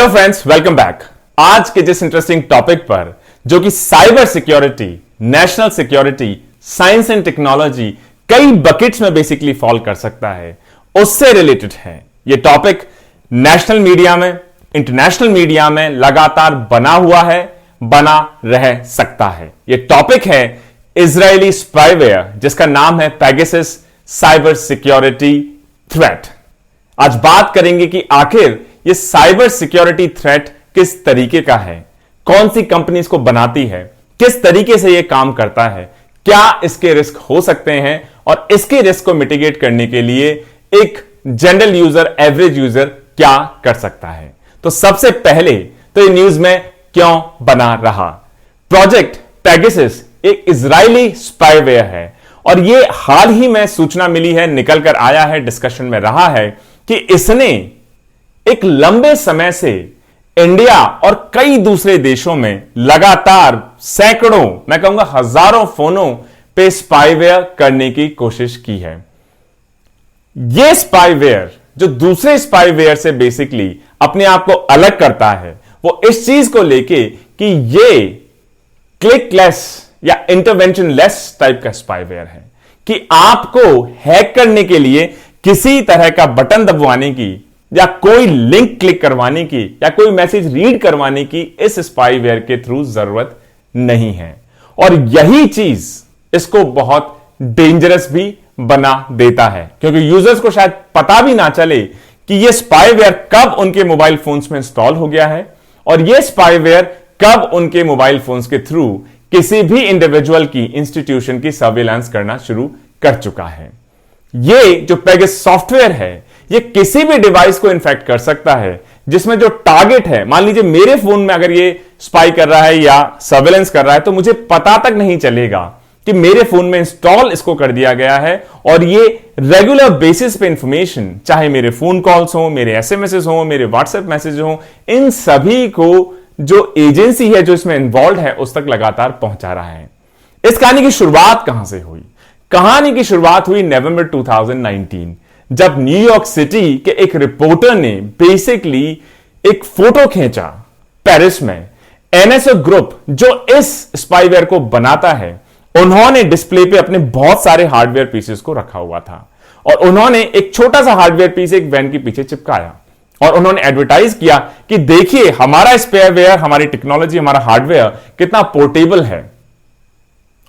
Hello friends, welcome back. आज के जिस इंटरेस्टिंग टॉपिक पर, जो कि cyber security, national security, science and technology कई बकेट्स में बेसिकली फॉल कर सकता है, उससे रिलेटेड है। यह टॉपिक नेशनल मीडिया में, इंटरनेशनल मीडिया में लगातार बना हुआ है, बना रह सकता है। यह टॉपिक है इजरायली स्पाईवेयर, जिसका नाम है पेगासस साइबर सिक्योरिटी थ्रेट। आज बात करेंगे कि आखिर यह साइबर सिक्योरिटी थ्रेट किस तरीके का है, कौन सी कंपनी इसको बनाती है, किस तरीके से यह काम करता है, क्या इसके रिस्क हो सकते हैं और इसके रिस्क को मिटिगेट करने के लिए एक जनरल यूजर, एवरेज यूजर क्या कर सकता है। तो सबसे पहले तो ये न्यूज में क्यों बना रहा। प्रोजेक्ट पेगासस एक इजरायली स्पाईवेयर है और यह हाल ही में सूचना मिली है, निकल कर आया है, डिस्कशन में रहा है कि इसने एक लंबे समय से इंडिया और कई दूसरे देशों में लगातार सैकड़ों, मैं कहूंगा हजारों फोनों पे स्पाईवेयर करने की कोशिश की है। यह स्पाईवेयर जो दूसरे स्पाईवेयर से बेसिकली अपने आप को अलग करता है, वो इस चीज को लेके कि ये क्लिकलेस या इंटरवेंशन लेस टाइप का स्पाईवेयर है, कि आपको हैक करने के लिए किसी तरह का बटन दबवाने की या कोई लिंक क्लिक करवाने की या कोई मैसेज रीड करवाने की इस स्पाईवेयर के थ्रू जरूरत नहीं है। और यही चीज इसको बहुत डेंजरस भी बना देता है, क्योंकि यूजर्स को शायद पता भी ना चले कि यह स्पाईवेयर कब उनके मोबाइल फोन्स में इंस्टॉल हो गया है और यह स्पाईवेयर कब उनके मोबाइल फोन्स के थ्रू किसी भी इंडिविजुअल की, इंस्टीट्यूशन की सर्विलांस करना शुरू कर चुका है। यह जो पेगासस सॉफ्टवेयर है, यह किसी भी डिवाइस को इन्फेक्ट कर सकता है जिसमें जो टारगेट है, मान लीजिए मेरे फोन में अगर यह स्पाई कर रहा है या सर्विलांस कर रहा है, तो मुझे पता तक नहीं चलेगा कि मेरे फोन में इंस्टॉल इसको कर दिया गया है। और ये रेगुलर बेसिस पे इंफॉर्मेशन, चाहे मेरे फोन कॉल्स हो, मेरे एसएमएस हो, मेरे व्हाट्सएप मैसेज हो, इन सभी को जो एजेंसी है जो इसमें इन्वॉल्व है उस तक लगातार पहुंचा रहा है। इस कहानी की शुरुआत कहां से हुई? कहानी की शुरुआत हुई नवंबर 2019, जब न्यूयॉर्क सिटी के एक रिपोर्टर ने बेसिकली एक फोटो खींचा पेरिस में। एनएसओ ग्रुप जो इस स्पाईवेयर को बनाता है, उन्होंने डिस्प्ले पे अपने बहुत सारे हार्डवेयर पीसेस को रखा हुआ था और उन्होंने एक छोटा सा हार्डवेयर पीस एक वैन के पीछे चिपकाया और उन्होंने एडवर्टाइज किया कि देखिए हमारा स्पाईवेयर, हमारी टेक्नोलॉजी, हमारा हार्डवेयर कितना पोर्टेबल है।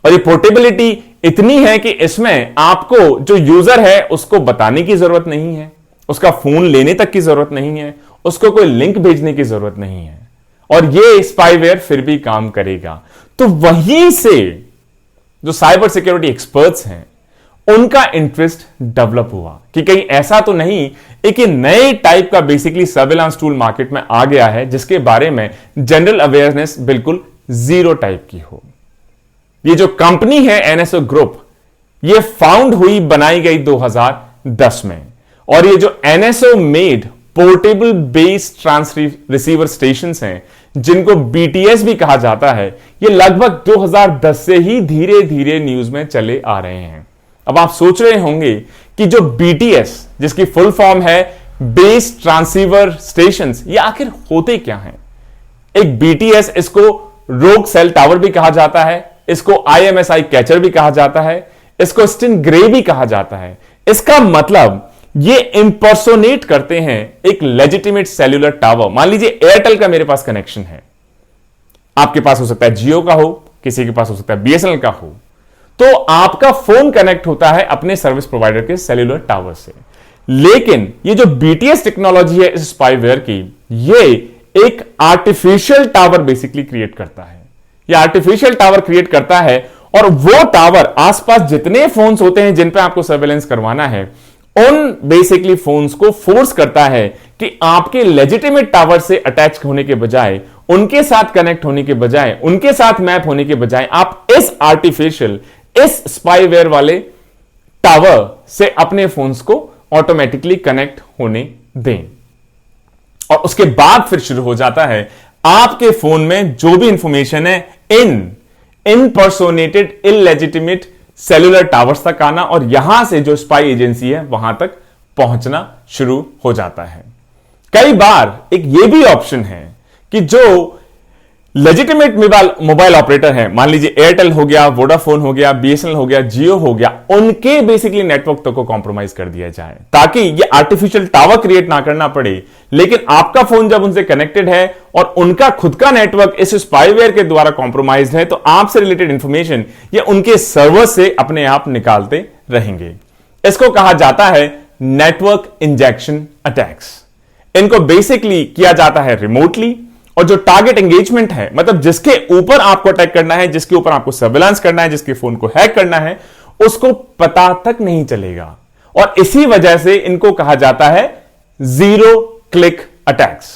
और ये पोर्टेबिलिटी इतनी है कि इसमें आपको जो यूजर है उसको बताने की जरूरत नहीं है, उसका फोन लेने तक की जरूरत नहीं है, उसको कोई लिंक भेजने की जरूरत नहीं है और ये स्पाईवेयर फिर भी काम करेगा। तो वहीं से जो साइबर सिक्योरिटी एक्सपर्ट्स हैं, उनका इंटरेस्ट डेवलप हुआ कि कहीं ऐसा तो नहीं एक नए टाइप का बेसिकली सर्विलांस टूल मार्केट में आ गया है जिसके बारे में जनरल अवेयरनेस बिल्कुल जीरो टाइप की हो। ये जो कंपनी है एनएसओ ग्रुप, ये फाउंड हुई, बनाई गई 2010 में और ये जो NSO made portable base receiver station हैं, जिनको बीटीएस भी कहा जाता है, ये लगभग 2010 से ही धीरे धीरे न्यूज में चले आ रहे हैं। अब आप सोच रहे होंगे कि जो बीटीएस, जिसकी फुल फॉर्म है बेस ट्रांसीवर स्टेशंस, ये आखिर होते क्या हैं? एक बीटीएस, इसको रोग सेल टावर भी कहा जाता है, इसको आईएमएसआई कैचर भी कहा जाता है, इसको स्टिन ग्रे भी कहा जाता है। इसका मतलब ये इंपर्सोनेट करते हैं एक लेजिटिमेट सेल्यूलर टावर। मान लीजिए एयरटेल का मेरे पास कनेक्शन है, आपके पास हो सकता है जियो का हो, किसी के पास हो सकता है बीएसएनएल का हो, तो आपका फोन कनेक्ट होता है अपने सर्विस प्रोवाइडर के सेल्यूलर टावर से। लेकिन ये जो बीटीएस टेक्नोलॉजी है इस स्पाईवेयर की, ये एक आर्टिफिशियल टावर बेसिकली क्रिएट करता है। ये आर्टिफिशियल टावर क्रिएट करता है और वो टावर आसपास जितने फोन्स होते हैं जिन पे आपको सर्वेलेंस करवाना है, उन बेसिकली फोन्स को फोर्स करता है कि आपके लेजिटिमेट टावर से अटैच होने के बजाय, उनके साथ कनेक्ट होने के बजाय, उनके साथ मैप होने के बजाय, आप इस आर्टिफिशियल, इस स्पाईवेयर वाले टावर से अपने फोन्स को ऑटोमेटिकली कनेक्ट होने दें। और उसके बाद फिर शुरू हो जाता है आपके फोन में जो भी इंफॉर्मेशन है इन इनपर्सोनेटेड इलेजिटिमेट सेल्यूलर टावर्स तक आना और यहां से जो स्पाई एजेंसी है वहां तक पहुंचना शुरू हो जाता है। कई बार एक ये भी ऑप्शन है कि जो लेजिटिमेट मोबाइल ऑपरेटर है, मान लीजिए एयरटेल हो गया, वोडाफोन हो गया, बीएसएनएल हो गया, जियो हो गया, उनके बेसिकली नेटवर्क तक को कॉम्प्रोमाइज कर दिया जाए ताकि ये आर्टिफिशियल टावर क्रिएट ना करना पड़े। लेकिन आपका फोन जब उनसे कनेक्टेड है और उनका खुद का नेटवर्क इस स्पाईवेयर के द्वारा कॉम्प्रोमाइज है, तो आपसे रिलेटेड इंफॉर्मेशन ये उनके सर्वर से अपने आप निकालते रहेंगे। इसको कहा जाता है नेटवर्क इंजेक्शन अटैक्स। इनको बेसिकली किया जाता है रिमोटली, और जो टारगेट एंगेजमेंट है, मतलब जिसके ऊपर आपको अटैक करना है, जिसके ऊपर आपको सर्विलांस करना है, जिसके फोन को हैक करना है, उसको पता तक नहीं चलेगा। और इसी वजह से इनको कहा जाता है जीरो क्लिक अटैक्स,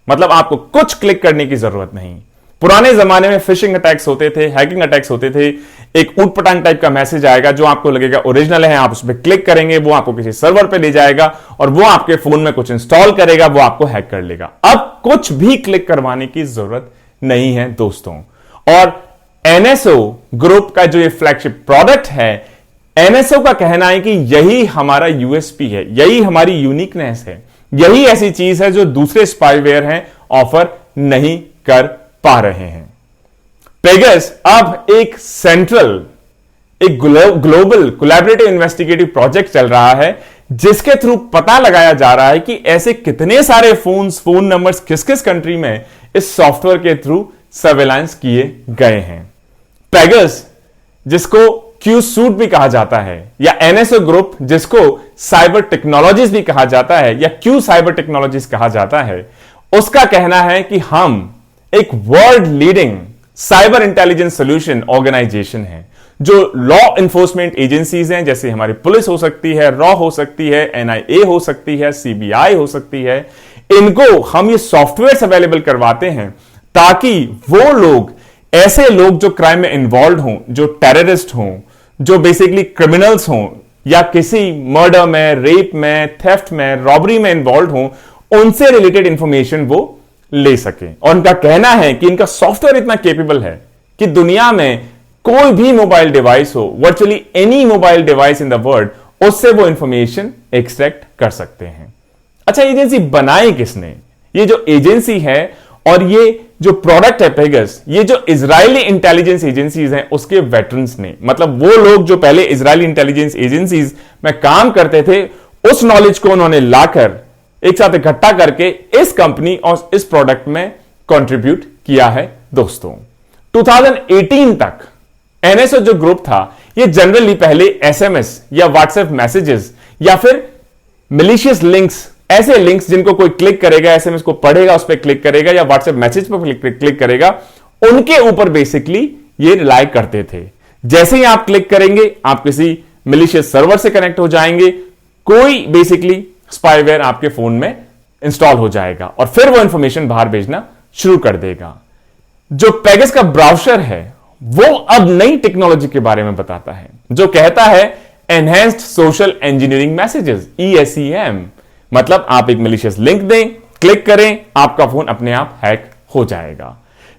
मतलब आपको कुछ क्लिक करने की जरूरत नहीं। पुराने जमाने में फिशिंग अटैक्स होते थे, हैकिंग अटैक्स होते थे। एक ऊट पटांग टाइप का मैसेज आएगा जो आपको लगेगा ओरिजिनल है, आप उस पर क्लिक करेंगे, वो आपको किसी सर्वर पे ले जाएगा और वो आपके फोन में कुछ इंस्टॉल करेगा, वो आपको हैक कर लेगा। अब कुछ भी क्लिक करवाने की जरूरत नहीं है दोस्तों। और एनएसओ ग्रुप का जो ये फ्लैगशिप प्रोडक्ट है, एनएसओ का कहना है कि यही हमारा यूएसपी है, यही हमारी यूनिकनेस है, यही ऐसी चीज है जो दूसरे स्पाईवेयर हैं ऑफर नहीं कर पा रहे हैं। पेगास अब एक ग्लोबल कोलैबोरेटिव इन्वेस्टिगेटिव प्रोजेक्ट चल रहा है, जिसके थ्रू पता लगाया जा रहा है कि ऐसे कितने सारे फोन नंबर्स किस किस कंट्री में इस सॉफ्टवेयर के थ्रू सर्वेलांस किए गए हैं। पेगास, जिसको क्यू सूट भी कहा जाता है, या एनएसओ ग्रुप जिसको साइबर टेक्नोलॉजीज भी कहा जाता है, या क्यू साइबर टेक्नोलॉजीज कहा जाता है, उसका कहना है कि हम एक world leading cyber intelligence solution organisation है। जो लॉ इन्फोर्समेंट एजेंसीज हैं, जैसे हमारी पुलिस हो सकती है, रॉ हो सकती है, एनआईए हो सकती है, सीबीआई हो सकती है, इनको हम ये सॉफ्टवेयर अवेलेबल करवाते हैं ताकि वो लोग, ऐसे लोग जो क्राइम में इन्वॉल्व हों, जो टेररिस्ट हों, जो बेसिकली क्रिमिनल्स हों, या किसी मर्डर में, रेप में, थेफ्ट में, रॉबरी में इन्वॉल्व हों, उनसे रिलेटेड इंफॉर्मेशन वो ले सके। और उनका कहना है कि इनका सॉफ्टवेयर इतना कैपेबल है कि दुनिया में कोई भी मोबाइल डिवाइस हो, virtually any mobile device in the world, उससे वो इंफॉर्मेशन एक्सट्रैक्ट कर सकते हैं। अच्छा, एजेंसी बनाई किसने? ये जो एजेंसी है और ये जो प्रोडक्ट है पेगास, ये जो इजरायली इंटेलिजेंस एजेंसीज हैं उसके वेटरन्स ने, मतलब वो लोग जो पहले इजरायली इंटेलिजेंस एजेंसीज में काम करते थे, उस नॉलेज को उन्होंने लाकर एक साथ इकट्ठा करके इस कंपनी और इस प्रोडक्ट में कंट्रीब्यूट किया है दोस्तों। 2018 तक एनएसओ जो ग्रुप था, ये जनरली पहले एसएमएस या व्हाट्सएप मैसेजेस या फिर मिलिशियस लिंक्स, ऐसे लिंक्स जिनको कोई क्लिक करेगा, एसएमएस को पढ़ेगा, उस पर क्लिक करेगा, या व्हाट्सएप मैसेज पर क्लिक करेगा, उनके ऊपर बेसिकली ये रिलाई करते थे। जैसे ही आप क्लिक करेंगे, आप किसी मिलिशियस सर्वर से कनेक्ट हो जाएंगे, कोई बेसिकली स्पाईवेयर आपके फोन में इंस्टॉल हो जाएगा और फिर वो इंफॉर्मेशन बाहर भेजना शुरू कर देगा। जो पेगास का ब्राउज़र है वो अब नई टेक्नोलॉजी के बारे में बताता है, जो कहता है enhanced social engineering messages, ESEM। मतलब आप एक मिलिशियस लिंक दें, क्लिक करें, आपका फोन अपने आप हैक हो जाएगा।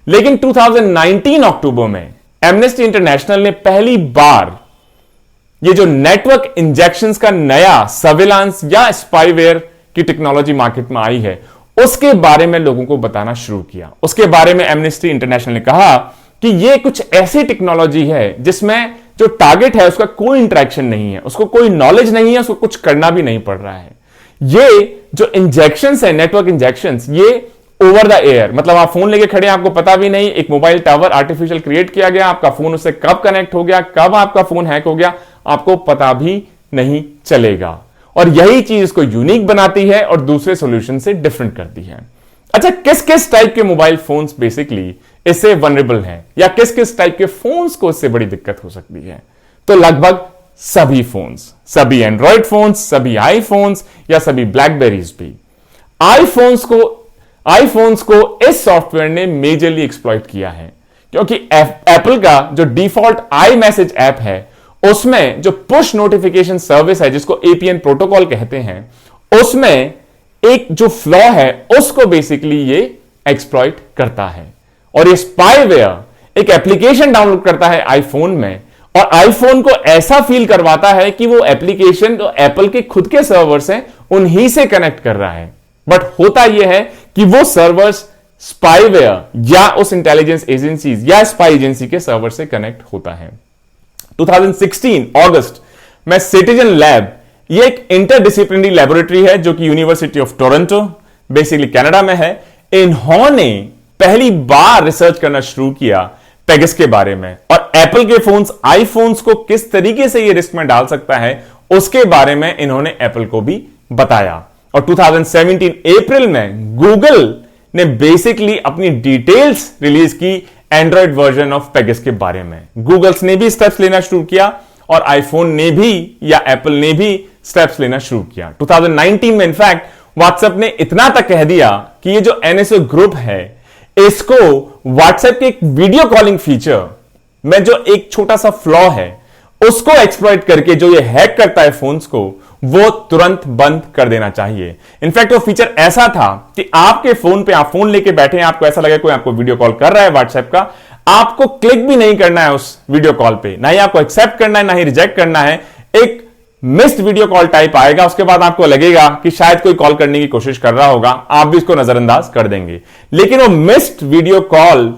लेकिन 2019 अक्टूबर में एमनेस्टी इंटरनेशनल ने पहली बार ये जो नेटवर्क इंजेक्शंस का नया सर्विलांस या स्पाईवेयर की टेक्नोलॉजी मार्केट में आई है, उसके बारे में लोगों को बताना शुरू किया। उसके बारे में एमनेस्टी इंटरनेशनल ने कहा कि ये कुछ ऐसी टेक्नोलॉजी है जिसमें जो टारगेट है उसका कोई इंटरेक्शन नहीं है, उसको कोई नॉलेज नहीं है, उसको कुछ करना भी नहीं पड़ रहा है। ये जो इंजेक्शंस है, नेटवर्क इंजेक्शंस, ये ओवर द एयर, मतलब आप फोन लेके खड़े हैं, आपको पता भी नहीं, एक मोबाइल टावर आर्टिफिशियल क्रिएट किया गया, आपका फोन उससे कब कनेक्ट हो गया, कब आपका फोन हैक हो गया, आपको पता भी नहीं चलेगा। और यही चीज इसको यूनिक बनाती है और दूसरे सॉल्यूशन से डिफरेंट करती है। अच्छा, किस किस टाइप के मोबाइल फोन्स बेसिकली इससे वनरेबल हैं, या किस किस टाइप के फोन्स को इससे बड़ी दिक्कत हो सकती है? तो लगभग सभी फोन्स, सभी एंड्रॉइड फोन्स, सभी आईफोन्स या सभी ब्लैकबेरीज भी। आईफोन्स को इस सॉफ्टवेयर ने मेजरली एक्सप्लॉइट किया है, क्योंकि एप्पल का जो डिफॉल्ट आई मैसेज ऐप है उसमें जो पुश नोटिफिकेशन सर्विस है, जिसको एपीएन प्रोटोकॉल कहते हैं, उसमें एक जो फ्लॉ है उसको बेसिकली ये एक्सप्लॉइट करता है। और ये स्पाईवेयर एक एप्लीकेशन डाउनलोड करता है आईफोन में, और आईफोन को ऐसा फील करवाता है कि वो एप्लीकेशन जो एप्पल के खुद के सर्वर्स हैं उन्हीं से कनेक्ट कर रहा है। बट होता यह है कि वो सर्वर्स स्पाईवेयर या उस इंटेलिजेंस एजेंसीज या स्पाई एजेंसी के सर्वर से कनेक्ट होता है। 2016 अगस्त में सिटीजन लैब, ये एक इंटरडिसिप्लिनरी लेबोरेटरी है जो कि university of Toronto basically Canada में है। इन्होंने पहली बार रिसर्च करना शुरू किया पेगासस के बारे में, और एप्पल के फोन्स, आईफोन्स को किस तरीके से ये रिस्क में डाल सकता है उसके बारे में इन्होंने एप्पल को भी बताया। और 2017 अप्रैल में गूगल ने बेसिकली अपनी डिटेल्स रिलीज की एंड्रॉइड वर्जन ऑफ पेगासस के बारे में। गूगल्स ने भी स्टेप्स लेना शुरू किया और आईफोन ने भी या एप्पल ने भी स्टेप्स लेना शुरू किया। 2019 में इनफैक्ट व्हाट्सएप ने इतना तक कह दिया कि ये जो एनएसओ ग्रुप है, इसको व्हाट्सएप के एक वीडियो कॉलिंग फीचर में जो एक छोटा सा फ्लॉ है उसको एक्सप्लॉइट करके जो ये हैक करता है फोन्स को, वो तुरंत बंद कर देना चाहिए। इनफैक्ट वो फीचर ऐसा था कि आपके फोन पे, आप फोन लेके बैठे हैं, आपको ऐसा लगे कोई आपको वीडियो कॉल कर रहा है व्हाट्सएप का, आपको क्लिक भी नहीं करना है उस वीडियो कॉल पे, ना ही आपको एक्सेप्ट करना है ना ही रिजेक्ट करना है। एक मिस्ड वीडियो कॉल टाइप आएगा, उसके बाद आपको लगेगा कि शायद कोई कॉल करने की कोशिश कर रहा होगा, आप भी इसको नजरअंदाज कर देंगे। लेकिन वो मिस्ड वीडियो कॉल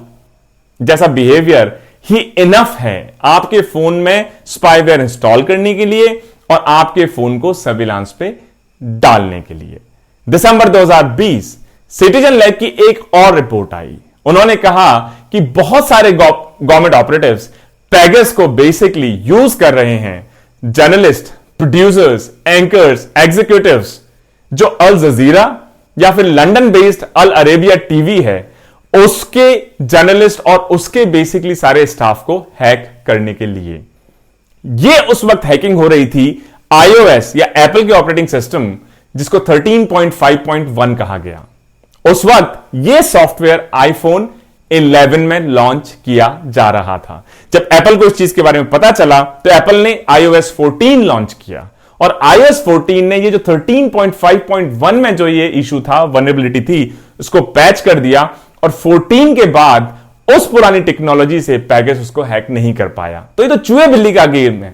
जैसा बिहेवियर ही इनफ है आपके फोन में स्पाईवेयर इंस्टॉल करने के लिए और आपके फोन को सर्विलांस पे डालने के लिए। दिसंबर 2020 सिटीजन लैब की एक और रिपोर्ट आई। उन्होंने कहा कि बहुत सारे गवर्नमेंट ऑपरेटिव्स पेगासस को बेसिकली यूज कर रहे हैं जर्नलिस्ट, प्रोड्यूसर्स, एंकर्स, एग्जीक्यूटिव्स जो अल जजीरा या फिर लंदन बेस्ड अल अरेबिया टीवी है उसके जर्नलिस्ट और उसके बेसिकली सारे स्टाफ को हैक करने के लिए। यह उस वक्त हैकिंग हो रही थी iOS या एप्पल के ऑपरेटिंग सिस्टम जिसको 13.5.1 कहा गया। उस वक्त यह सॉफ्टवेयर आईफोन 11 में लॉन्च किया जा रहा था। जब एप्पल को इस चीज के बारे में पता चला तो एप्पल ने iOS 14 लॉन्च किया और iOS 14 ने ये जो 13.5.1 में जो ये इशू था, वल्नरेबिलिटी थी, उसको पैच कर दिया और 14 के बाद उस पुरानी टेक्नोलॉजी से पेगासस उसको हैक नहीं कर पाया। तो ये तो चूहे बिल्ली का गेम है,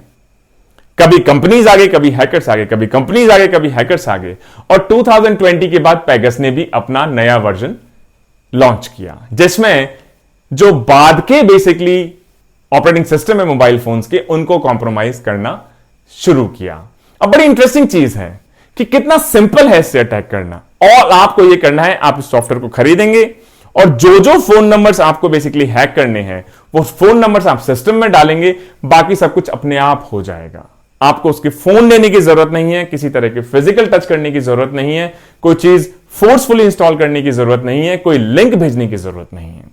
कभी कंपनीज आगे कभी हैकर्स आगे, कभी कंपनीज आगे कभी हैकर्स आगे। और 2020 के बाद पेगासस ने भी अपना नया वर्जन लॉन्च किया जिसमें जो बाद के बेसिकली ऑपरेटिंग सिस्टम है मोबाइल फोन्स के, उनको कॉम्प्रोमाइज करना शुरू किया। अब बड़ी इंटरेस्टिंग चीज है कि कितना सिंपल है इससे अटैक करना। और आपको यह करना है, आप इस सॉफ्टवेयर को खरीदेंगे और जो जो फोन नंबर्स आपको बेसिकली हैक करने हैं वो फोन नंबर्स आप सिस्टम में डालेंगे, बाकी सब कुछ अपने आप हो जाएगा। आपको उसके फोन लेने की जरूरत नहीं है, किसी तरह के फिजिकल टच करने की जरूरत नहीं है, कोई चीज फोर्सफुली इंस्टॉल करने की जरूरत नहीं है, कोई लिंक भेजने की जरूरत नहीं है।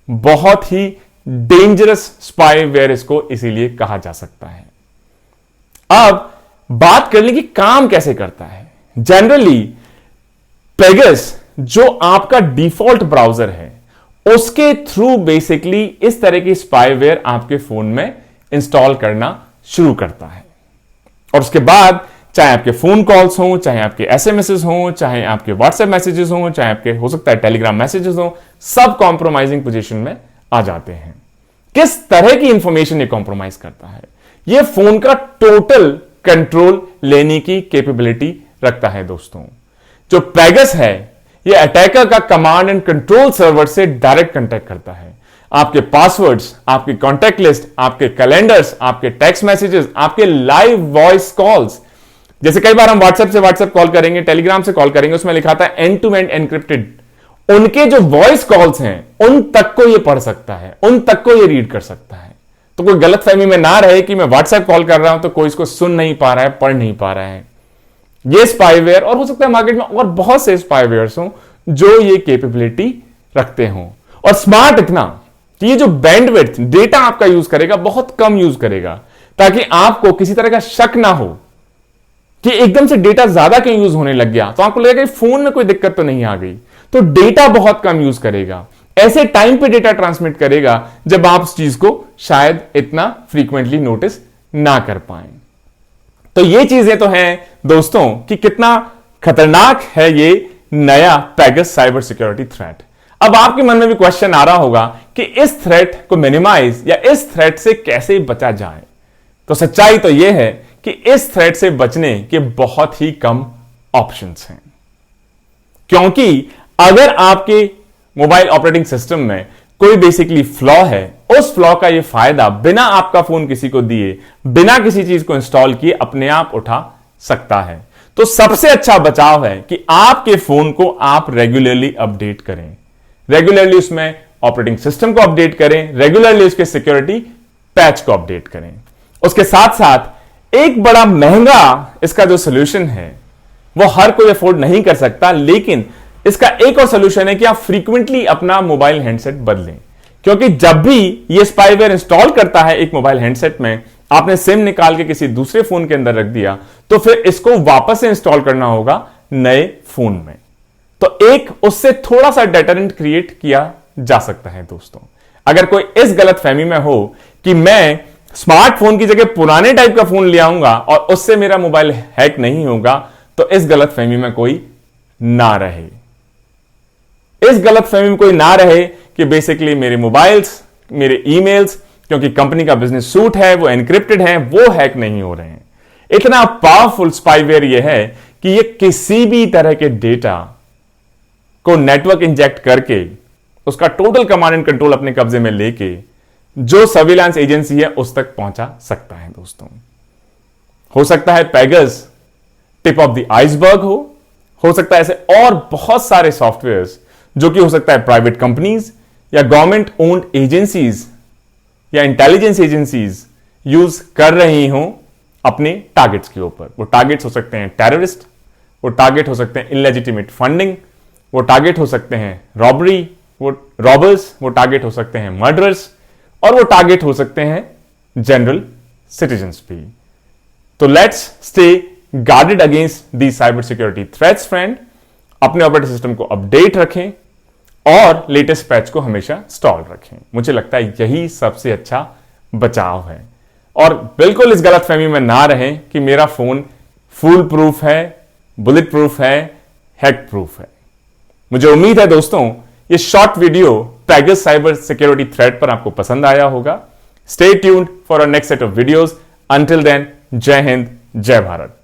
बहुत ही डेंजरस स्पाईवेयर इसको इसीलिए कहा जा सकता है। अब बात कर लें कि काम कैसे करता है। जनरली पेगासस जो आपका डिफॉल्ट ब्राउजर है उसके थ्रू बेसिकली इस तरह की स्पाईवेयर आपके फोन में इंस्टॉल करना शुरू करता है और उसके बाद चाहे आपके फोन कॉल्स हों, चाहे आपके एसएमएस हों, चाहे आपके व्हाट्सएप मैसेजेस हों, चाहे आपके हो सकता है टेलीग्राम मैसेजेस हों, सब कॉम्प्रोमाइजिंग पोजीशन में आ जाते हैं। किस तरह की इंफॉर्मेशन ये कॉम्प्रोमाइज करता है? ये फोन का टोटल कंट्रोल लेने की कैपेबिलिटी रखता है। दोस्तों, जो पेगासस है ये अटैकर का कमांड एंड कंट्रोल सर्वर से डायरेक्ट कांटेक्ट करता है। आपके पासवर्ड्स, आपकी कॉन्टैक्ट लिस्ट, आपके कैलेंडर्स, आपके टेक्स्ट मैसेजेस, आपके लाइव वॉइस कॉल्स, जैसे कई बार हम व्हाट्सएप से व्हाट्सएप कॉल करेंगे, टेलीग्राम से कॉल करेंगे, उसमें लिखा था एंड टू एंड एनक्रिप्टेड, उनके जो वॉइस कॉल्स हैं उन तक को ये पढ़ सकता है, उन तक को ये रीड कर सकता है। तो कोई गलतफहमी में ना रहे कि मैं व्हाट्सएप कॉल कर रहा हूं तो कोई इसको सुन नहीं पा रहा है, पढ़ नहीं पा रहा है। ये स्पाईवेयर, और हो सकता है मार्केट में और बहुत से स्पाईवेयर्स हों जो ये कैपेबिलिटी रखते हों, और स्मार्ट इतना कि ये जो बैंडविड्थ डेटा आपका यूज करेगा बहुत कम यूज करेगा, ताकि आपको किसी तरह का शक ना हो कि एकदम से डेटा ज्यादा क्यों यूज होने लग गया, तो आपको लगेगा कि फोन में कोई दिक्कत तो नहीं आ गई। तो डेटा बहुत कम यूज करेगा, ऐसे टाइम पे डेटा ट्रांसमिट करेगा जब आप उस चीज को शायद इतना फ्रीक्वेंटली नोटिस ना कर पाए। तो ये चीजें तो हैं दोस्तों कि कितना खतरनाक है ये नया पेगासस साइबर सिक्योरिटी थ्रेट। अब आपके मन में भी क्वेश्चन आ रहा होगा कि इस थ्रेट को मिनिमाइज या इस थ्रेट से कैसे बचा जाए। तो सच्चाई तो यह है कि इस थ्रेट से बचने के बहुत ही कम ऑप्शंस हैं। क्योंकि अगर आपके मोबाइल ऑपरेटिंग सिस्टम में कोई बेसिकली फ्लॉ है, उस फ्लॉ का ये फायदा बिना आपका फोन किसी को दिए, बिना किसी चीज को इंस्टॉल किए अपने आप उठा सकता है। तो सबसे अच्छा बचाव है कि आपके फोन को आप रेगुलरली अपडेट करें, रेगुलरली उसमें ऑपरेटिंग सिस्टम को अपडेट करें, रेगुलरली उसके सिक्योरिटी पैच को अपडेट करें। उसके साथ साथ एक बड़ा महंगा इसका जो सोल्यूशन है वो हर कोई अफोर्ड नहीं कर सकता, लेकिन इसका एक और सोल्यूशन है कि आप फ्रीक्वेंटली अपना मोबाइल हैंडसेट बदलें। क्योंकि जब भी ये स्पाईवेयर इंस्टॉल करता है एक मोबाइल हैंडसेट में, आपने सिम निकाल के किसी दूसरे फोन के अंदर रख दिया तो फिर इसको वापस से इंस्टॉल करना होगा नए फोन में। तो एक उससे थोड़ा सा डेटरेंट क्रिएट किया जा सकता है दोस्तों। अगर कोई इस गलतफहमी में हो कि मैं स्मार्टफोन की जगह पुराने टाइप का फोन ले आऊंगा और उससे मेरा मोबाइल हैक नहीं होगा, तो इस गलतफहमी में कोई ना रहे। इस गलतफहमी में कोई ना रहे कि बेसिकली मेरे मोबाइल्स, मेरे ईमेल्स, क्योंकि कंपनी का बिजनेस सूट है, वो एनक्रिप्टेड है, वो हैक नहीं हो रहे हैं। इतना पावरफुल स्पाईवेयर ये है कि ये किसी भी तरह के डेटा को नेटवर्क इंजेक्ट करके उसका टोटल कमांड एंड कंट्रोल अपने कब्जे में लेके जो सर्विलांस एजेंसी है उस तक पहुंचा सकता है दोस्तों। हो सकता है पेगास टिप ऑफ द आइसबर्ग हो सकता है ऐसे और बहुत सारे सॉफ्टवेयर्स जो कि हो सकता है प्राइवेट कंपनीज या गवर्नमेंट ओन्ड एजेंसीज या इंटेलिजेंस एजेंसीज यूज कर रही हो अपने टारगेट्स के ऊपर। वो टारगेट्स हो सकते हैं टेररिस्ट, वो टारगेट हो सकते हैं इनलेजिटिमेट फंडिंग, वो टारगेट हो सकते हैं रॉबरी, वो रॉबर्स, वो टारगेट हो सकते हैं मर्डरर्स, और वो टारगेट हो सकते हैं जनरल सिटीजन्स भी। तो let's stay guarded against the cyber security threats friend. अपने ऑपरेटिंग सिस्टम को अपडेट रखें और लेटेस्ट पैच को हमेशा इंस्टॉल रखें। मुझे लगता है यही सबसे अच्छा बचाव है। और बिल्कुल इस गलतफहमी में ना रहें कि मेरा फोन फूल प्रूफ है, बुलेट प्रूफ है, हैक प्रूफ है। मुझे उम्मीद है दोस्तों ये short video Pegasus cyber security threat पर आपको पसंद आया होगा। Stay tuned for our next set of videos. Until then, जय हिंद, जय भारत।